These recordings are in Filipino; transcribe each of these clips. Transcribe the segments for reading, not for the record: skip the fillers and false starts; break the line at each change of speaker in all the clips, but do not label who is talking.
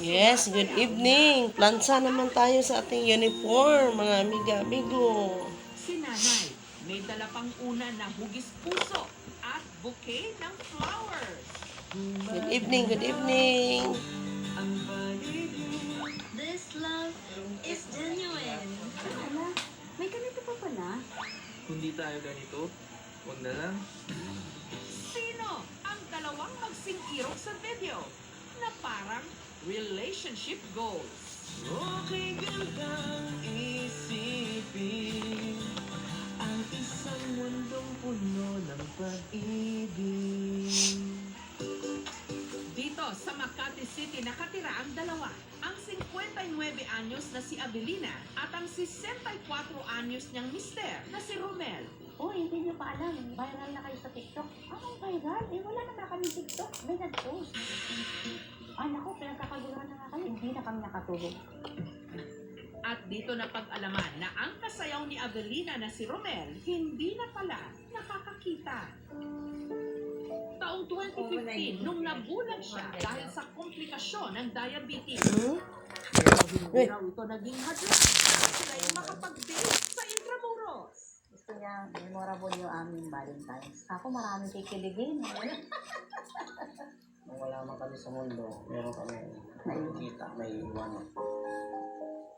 Yes, good evening. Plansa naman tayo sa ating uniform, mga amiga-amigo.
Si Nanay, may dala pang una na hugis puso at bouquet ng flowers.
Good evening, good evening.
This love is genuine.
Ala, may ganito pa pala.
Kung di tayo ganito, huwag na lang.
Sino ang dalawang magsing-irog sa video na parang relationship goals?
Okay gandang isipin ang isang mundong puno ng pag-ibig.
Dito sa Makati City nakatira ang dalawa. Ang 59 anyos na si Abelina at ang 64 anyos niyang mister na si Romel.
Oh, hindi nyo pa alam. Viral na kayo sa TikTok. Anong viral? Eh, wala naman kami TikTok. May nag-post. Ah, naku, pinagkakaguluhan na nga kayo. Hindi na kami nakatulog.
At dito na pag-alaman na ang kasayaw ni Abelina na si Romel hindi na pala nakakakita. Taong 2015, nung nabulag siya dahil sa komplikasyon ng diabetes. Hindi raw ito naging hadlang. Sila yung makapag-date sa Intramuros.
Gusto niya, memorable yung aming Valentine's. Ako maraming kikiligin.
Kung wala man kami sa mundo, meron kami nakikita, may iwanan.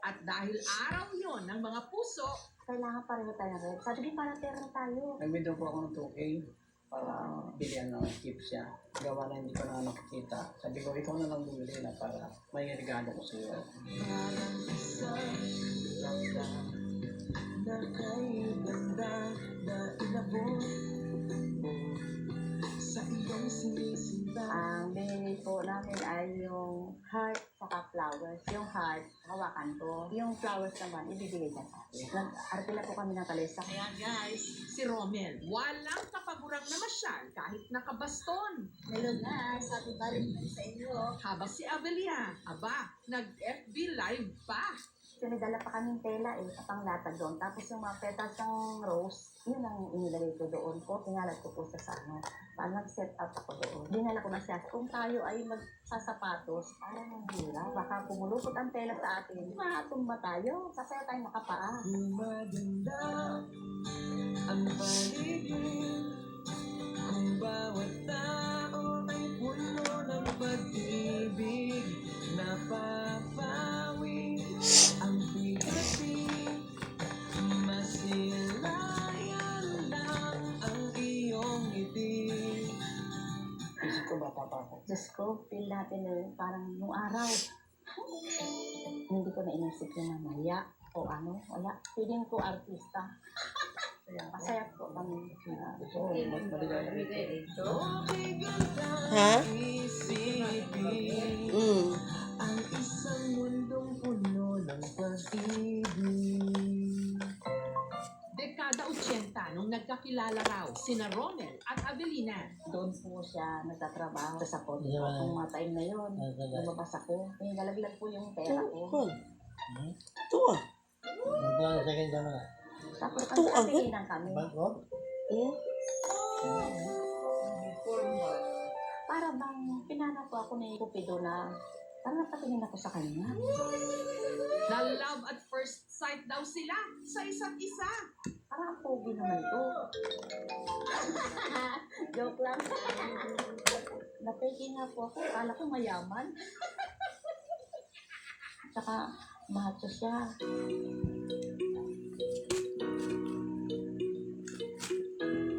At dahil araw yon ng mga puso,
Kailangan pareho tayo ng red. Sabi ko, para pera tayo.
Nag-withdraw po ako ng 2K para bilhan ng tips siya. Gawa na hindi ko na nakikita. Sabi ko, ikaw na lang bumili na para may regalo ko sa iyo.
Ang binili po namin ay yung heart saka flowers. Yung heart, hawakan ko. Yung flowers naman, ibibigay niya sa akin. Nag-artila po kami ng kalesa.
kaya guys, si Romel walang kapagurang namasyal kahit nakabaston.
Hello guys, happy Valentine's sa inyo.
Habang si Abelia, aba, nag-FB live pa.
Sinidala pa kaming tela panglatag doon. Tapos yung mga petals ng rose, yun ang inilagay ko doon po. Tingalat ko po sa sana. Paano nag-set up ako doon. Dinala ko na siya. Kung tayo ay magsasapatos, parang ang hirap. Baka pumulupot ang tela sa atin. Matumba tayo. Sasaya tayo makapaa.
Maganda ang paligid kung bawat tao ay puno ng pag-ibig. Napapawi ang bigatin, masilayan lang ang iyong ngiti.
Isip ko bata pa ako.
Diyos ko, feel natin parang nung araw. Hindi ko na inisip yung mamaya o ano, wala. Feeling ko artista. Masaya po kami.
Gusto ko, maligaya dito.
Okay gandang
Ha?
isipin ang isang mundong puno ng pag-ibig.
Dekada 80 nung nagkakilala raw sina Romel at Avelina.
Doon po siya nagtatrabaho sa support ko. Kung mga time na yun, lumabas ako. May nalaglag po yung pera ko.
Ito ah.
Tapos
Ito agad?
pagkakikinan kami. Para bang pinana po ako ni Cupido na parang napatingin ako sa kanya.
Na love at first sight daw sila sa isa't isa.
Parang ang pogi naman ito. Joke lang. Napeki nga po ako. Akala ko mayaman. Tsaka macho siya.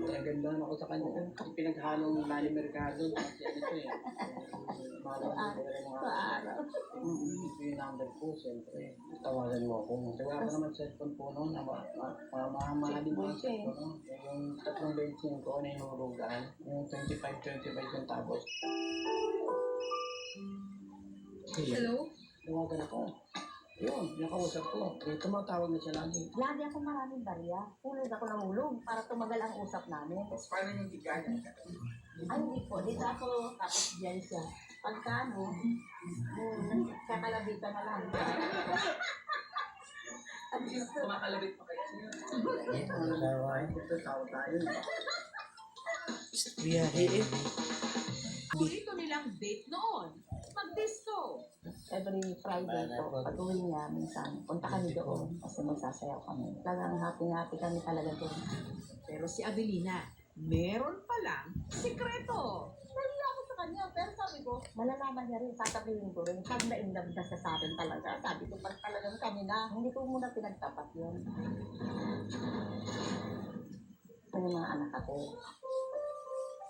Nagandahan ako sa kanya. Ang pinaghalong Manny Mercado. Kasi ano ito eh. Mahal ko mga
Araw.
ito yung number ko, siyempre. Tawagan mo ako. Kasi wala pa naman cellphone po noon. Mamahalin mo yung cellphone. No? Yung 3.25 ko na yung rugaan. Yung 25 yung tapos.
Hello?
Tawagan ako. Yun, nakausap ko. Eh, tumatawag na siya lagi.
Lagi ako maraming barya. Hulog ako ng hulog para tumagal ang usap namin.
Paano yung tigayan?
Ay, hindi po. Dito ako, tapos diyan siya. Pagka ano, kakalabitan na lang.
Kumakalabit pa kayo siya. Ito, tawag tayo.
Biyahe eh.
Paborito nilang date noon, mag-disco.
every Friday po, pag uwi niya, minsan, punta kami doon kasi magsasayaw kami. Talagang happy kami talaga doon.
Pero si Adelina, meron palang sikreto.
Nahiya ako sa kanya, pero sabi ko, malalaman niya rin, sasabihin ko rin, pag na-inlove na siya sa akin talaga, sabi ko, pag talagang kami na, hindi ko muna pinagtapat yun. Ito yung mga anak ako.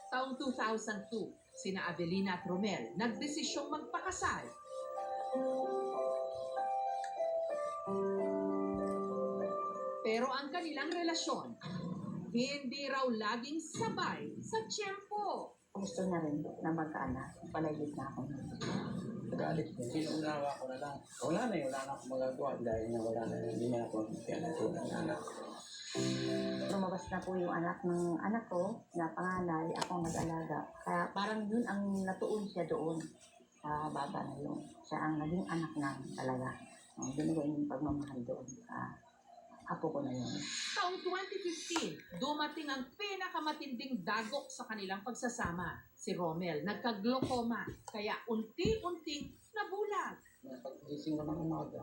Taong 2002, sina Adelina at Romel nagdesisyong magpakasal. Pero ang kanilang relasyon, hindi raw laging sabay sa tiyempo.
Gusto niya rin na magkaanak, paligid na ako.
Nagalit ko. Sinunawa ko na lang. Wala na akong magagawa dahil nga wala na, hindi na ako pinatunan na anak.
Lumabas na po yung anak ng anak ko, na panganay, ako nag-alaga. Kaya parang yun ang natuon siya doon sa bata na yun. Siya ang naging anak namin talaga. Binigay yung pagmamahal doon sa apo ko na yun.
Taong 2015, dumating ang pinakamatinding dagok sa kanilang pagsasama. Si Romel nagka-glaucoma, kaya unti-unting nabulag.
Pag-gising ko ng umaga,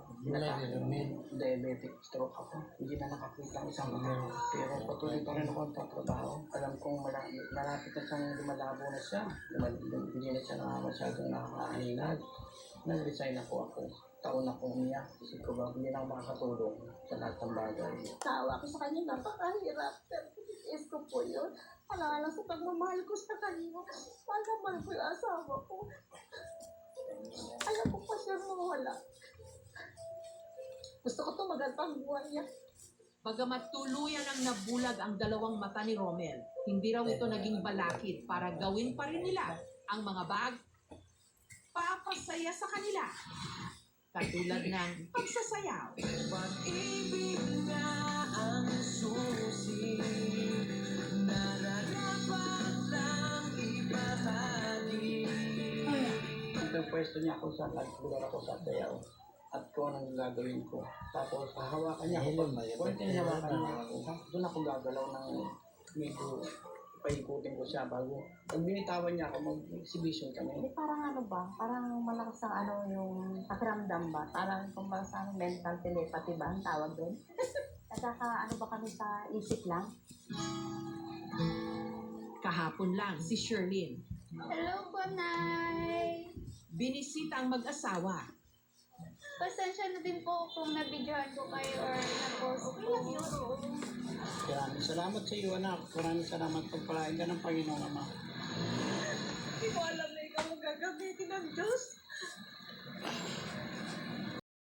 diabetic stroke ako. Hindi na nakakita ang isang mata. Pero patuloy pa rin ako ang tatrabaho. Alam kong malapit na siyang lumalabo na siya. Hindi na siya masyadong nakakahinag. Nag-resign ako. Taon akong umiyak. Kasi ko ba, hindi na ako makakatulong sa lahat ng bagay.
Tawa ko sa kanya, napakahirap. Pero is ko po yun. Alala sa pagmamahal ko sa kanya. Pagmamahal ko yung asawa ko. Ayaw ko pa siya mawala. Gusto ko ito magandang buhay niya.
Bagamat tuluyan ang nabulag ang dalawang mata ni Romel, hindi raw ito naging balakid para gawin pa rin nila ang mga papasaya sa kanila. Katulad ng pagsasayaw.
Pag-ibig na ang susi, nararapat lang ibahagi.
Yung pwesto niya ako sa lugar ako sa sayaw at kung anong gagawin ko. Tapos hahawakan niya ako. Kung hinawakan niya ako, doon ako gagalaw ng medyo paikutin ko siya bago. Pag binitawan niya ako, mag-exhibition kami.
Hindi parang ano ba? Parang malakas ang ano yung pakiramdam ba? Parang kumbaga sa ano, mental telepathy ba ang tawag doon? Nagkaka ano ba kami sa isip lang?
Kahapon lang si Sherlyn.
Hello po, Nay!
Binisita ang mag-asawa.
Pasensya na din po kung nabidyohan ko kayo or na-post ko.
Maraming salamat sa iyo, anak. Maraming salamat pagpalain ka ng Panginoon, Ama.
Hindi ko alam na ikaw magagamitin ng Diyos.